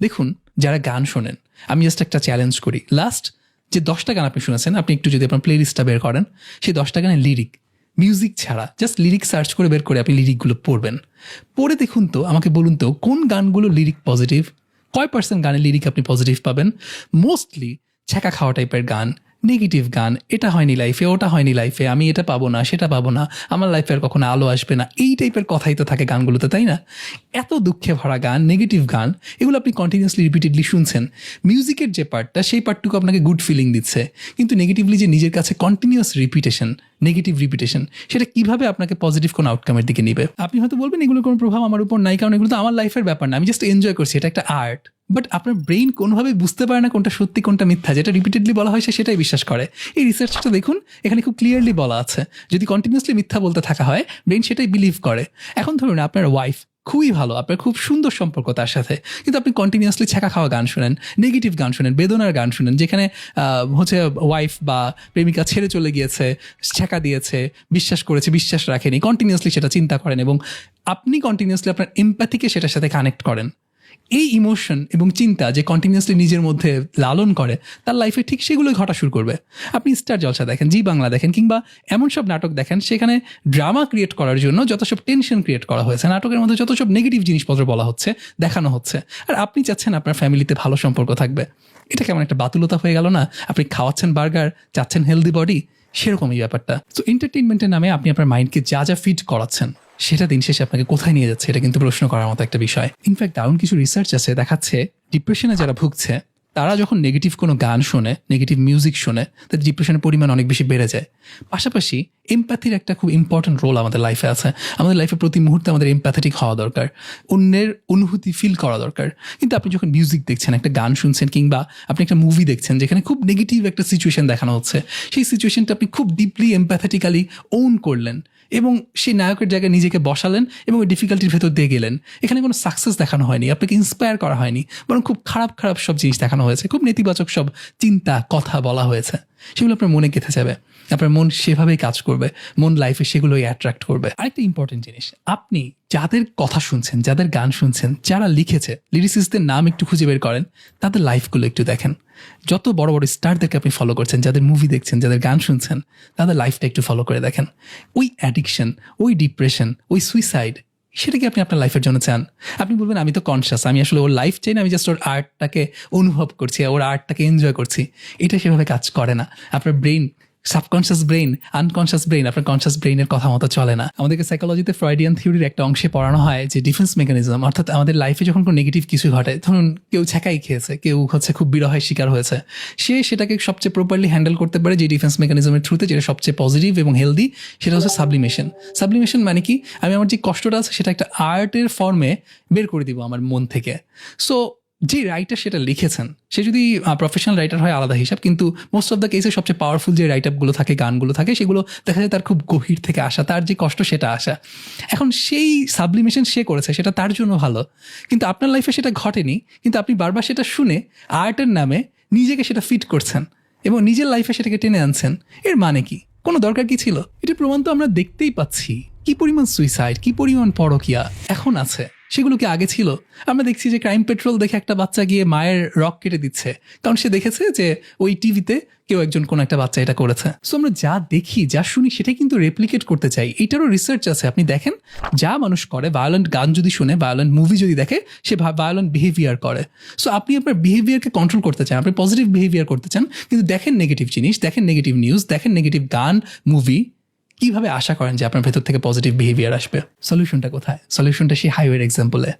দেখুন, যারা গান শোনেন, আমি জাস্ট একটা চ্যালেঞ্জ করি, লাস্ট যে 10টা গান আপনি শুনেছেন, আপনি একটু যদি আপনার প্লে লিস্টটা বের করেন, সেই 10টা গানের লিরিক, মিউজিক ছাড়া জাস্ট লিরিক সার্চ করে বের করে আপনি লিরিকগুলো পড়বেন। পড়ে দেখুন তো, আমাকে বলুন তো কোন গানগুলো লিরিক পজিটিভ, কয় % গানের লিরিক আপনি পজিটিভ পাবেন। মোস্টলি ছ্যাঁকা খাওয়া টাইপের গান, নেগেটিভ গান, এটা হয়নি লাইফে, ওটা হয়নি লাইফে, আমি এটা পাবো না, সেটা পাবো না, আমার লাইফে আর কখনো আলো আসবে না, এই টাইপের কথাই তো থাকে গানগুলোতে, তাই না? এত দুঃখে ভরা গান, নেগেটিভ গান, এগুলো আপনি কন্টিনিউয়াসলি রিপিটেডলি শুনছেন। মিউজিকের যে পার্টটা, সেই পার্টটুকু আপনাকে গুড ফিলিং দিচ্ছে, কিন্তু নেগেটিভলি যে নিজের কাছে কন্টিনিউয়াস রিপিটেশন, নেগেটিভ রিপিটেশন, সেটা কিভাবে আপনাকে পজিটিভ কোনো আউটকামের দিকে নিবে? আপনি হয়তো বলবেন এগুলোর কোনো প্রভাব আমার উপর নাই, কারণ এগুলো তো আমার লাইফের ব্যাপার না, আমি জাস্ট এনজয় করছি, এটা একটা আর্ট। বাট আপনার ব্রেইন কোনোভাবে বুঝতে পারে না কোনটা সত্যি কোনটা মিথ্যা। যেটা রিপিটেডলি বলা হয় সে সেটাই বিশ্বাস করে। এই রিসার্চটা দেখুন, এখানে খুব ক্লিয়ারলি বলা আছে, যদি কন্টিনিউয়াসলি মিথ্যা বলতে থাকা হয়, ব্রেইন সেটাই বিলিভ করে। এখন ধরুন আপনার ওয়াইফ খুবই ভালো, আপনার খুব সুন্দর সম্পর্ক তার সাথে, কিন্তু আপনি কন্টিনিউয়াসলি ছ্যাঁকা খাওয়া গান শুনেন, নেগেটিভ গান শুনেন, বেদনার গান শুনেন, যেখানে হচ্ছে ওয়াইফ বা প্রেমিকা ছেড়ে চলে গিয়েছে, ছ্যাঁকা দিয়েছে, বিশ্বাস করেছে, বিশ্বাস রাখেনি, কন্টিনিউয়াসলি সেটা চিন্তা করেন এবং আপনি কন্টিনিউয়াসলি আপনার এমপ্যাথিকে সেটার সাথে কানেক্ট করেন। এই ইমোশন এবং চিন্তা যে কন্টিনিউয়াসলি নিজের মধ্যে লালন করে, তার লাইফে ঠিক সেগুলোই ঘটা শুরু করবে। আপনি স্টার জলসা দেখেন, জি বাংলা দেখেন, কিংবা এমন সব নাটক দেখেন সেখানে ড্রামা ক্রিয়েট করার জন্য যত সব টেনশন ক্রিয়েট করা হয়েছে, নাটকের মধ্যে যত সব নেগেটিভ জিনিসপত্র বলা হচ্ছে, দেখানো হচ্ছে, আর আপনি চাচ্ছেন আপনার ফ্যামিলিতে ভালো সম্পর্ক থাকবে। এটা কেমন একটা বাতুলতা হয়ে গেল না? আপনি খাওয়াচ্ছেন বার্গার, চাচ্ছেন হেলদি বডি, সেরকমই ব্যাপারটা। তো এন্টারটেইনমেন্টের নামে আপনি আপনার মাইন্ডকে যা যা ফিড করাচ্ছেন, সেটা দিন শেষে আপনাকে কোথায় নিয়ে যাচ্ছে, এটা কিন্তু প্রশ্ন করার মতো একটা বিষয়। ইনফ্যাক্ট দারুণ কিছু রিসার্চ আছে, দেখাচ্ছে ডিপ্রেশনে যারা ভুগছে তারা যখন নেগেটিভ কোনো গান শোনে, নেগেটিভ মিউজিক শোনে, তাদের ডিপ্রেশনের পরিমাণ অনেক বেশি বেড়ে যায়। পাশাপাশি এমপ্যাথির একটা খুব ইম্পর্টেন্ট রোল আমাদের লাইফে আছে। আমাদের লাইফে প্রতি মুহূর্তে আমাদের এমপ্যাথেটিক হওয়া দরকার, অন্যের অনুভূতি ফিল করা দরকার। কিন্তু আপনি যখন মিউজিক দেখছেন, একটা গান শুনছেন, কিংবা আপনি একটা মুভি দেখছেন যেখানে খুব নেগেটিভ একটা সিচুয়েশন দেখানো হচ্ছে, সেই সিচুয়েশনটা আপনি খুব ডিপলি এমপ্যাথেটিক্যালি ওন করলেন এবং সেই নায়কের জায়গায় নিজেকে বসালেন এবং ওই ডিফিকাল্টির ভেতর দিয়ে গেলেন। এখানে কোনো সাকসেস দেখানো হয়নি, আপনাকে ইন্সপায়ার করা হয়নি, বরং খুব খারাপ খারাপ সব জিনিস দেখানো হয়েছে, খুব নেতিবাচক সব চিন্তা কথা বলা হয়েছে। সেগুলো আপনার মনে গেঁথে যাবে, আপনার মন সেভাবেই কাজ করবে, মন লাইফে সেগুলোই অ্যাট্রাক্ট করবে। আরেকটা ইম্পর্টেন্ট জিনিস, আপনি যাদের কথা শুনছেন, যাদের গান শুনছেন, যারা লিখেছে, লিরিসিস্টদের নাম একটু খুঁজে বের করেন, তাদের লাইফগুলো একটু দেখেন। যত বড় বড় স্টারদেরকে আপনি ফলো করছেন, যাদের মুভি দেখছেন, যাদের গান শুনছেন, তাদের লাইফটা একটু ফলো করে দেখেন। ওই অ্যাডিকশন, ওই ডিপ্রেশন, ওই সুইসাইড, সেটা কি আপনি আপনার লাইফের জন্য চান? আপনি বলবেন আমি তো কনশাস, আমি আসলে ওর লাইফ চাই না, আমি জাস্ট ওর আর্টটাকে অনুভব করছি, ওর আর্টটাকে এনজয় করছি। এটা সেভাবে কাজ করে না। আপনার brain, subconscious brain, unconscious brain আপনার কনশিয়াস ব্রেইনের কথা মতো চলে না। আমাদেরকে সাইকোলজিতে ফ্রয়েডিয়ান থিওরির একটা অংশে পড়ানো হয় যে ডিফেন্স মেকানিজম, অর্থাৎ আমাদের লাইফে যখন কোনো নেগেটিভ কিছু ঘটে, ধরুন কেউ ছ্যাঁকাই খেয়েছে, কেউ খুব বিরহের শিকার হয়েছে, সে সেটাকে সবচেয়ে প্রপারলি হ্যান্ডেল করতে পারে যে ডিফেন্স মেকানিজমের থ্রুতে, যেটা সবচেয়ে পজিটিভ এবং হেলদি, সেটা হচ্ছে সাবলিমেশন। সাবলিমেশন মানে কি? আমি আমার যে কষ্টটা আছে সেটা একটা আর্টের ফর্মে বের করে দিব আমার মন থেকে। সো যে রাইটার সেটা লিখেছেন, সে যদি প্রফেশনাল রাইটার হয় আলাদা হিসাব, কিন্তু মোস্ট অফ দ্য কেসে সবচেয়ে পাওয়ারফুল যে রাইট আপগুলো থাকে, গানগুলো থাকে, সেগুলো দেখা যায় তার খুব গভীর থেকে আসা, তার যে কষ্ট সেটা আসা। এখন সেই সাবলিমেশন সে করেছে, সেটা তার জন্য ভালো, কিন্তু আপনার লাইফে সেটা ঘটেনি, কিন্তু আপনি বারবার সেটা শুনে আর্টের নামে নিজেকে সেটা ফিট করছেন এবং নিজের লাইফে সেটাকে টেনে আনছেন। এর মানে কি? কোনো দরকার কি ছিল? এটা প্রমাণ তো আমরা দেখতেই পাচ্ছি। কি পরিমাণ সুইসাইড, কি পরিমাণ পরকীয়া এখন আছে, সেগুলো কি আগে ছিল? আমরা দেখছি যে ক্রাইম পেট্রোল দেখে একটা বাচ্চা গিয়ে মায়ের রক কেটে দিচ্ছে, কারণ সে দেখেছে যে ওই টিভিতে কেউ একজন কোনো একটা বাচ্চা এটা করেছে। সো আমরা যা দেখি, যা শুনি, সেটাই কিন্তু রেপ্লিকেট করতে চাই। এইটারও রিসার্চ আছে, আপনি দেখেন, যা মানুষ করে, ভায়োলেন্ট গান যদি শুনে, ভায়োলেন্ট মুভি যদি দেখে, সে ভায়োলেন্ট বিহেভিয়ার করে। সো আপনি আপনার বিহেভিয়ারকে কন্ট্রোল করতে চান, আপনি পজিটিভ বিহেভিয়ার করতে চান, কিন্তু দেখেন নেগেটিভ জিনিস, দেখেন নেগেটিভ নিউজ, দেখেন নেগেটিভ গান, মুভি, কিভাবে আশা করেন যে আপনার ভেতর থেকে পজিটিভ বিহেভিয়ার আসবে? সলিউশনটা কোথায়? সলিউশনটা সেই হাইওয়ের এক্সাম্পলে।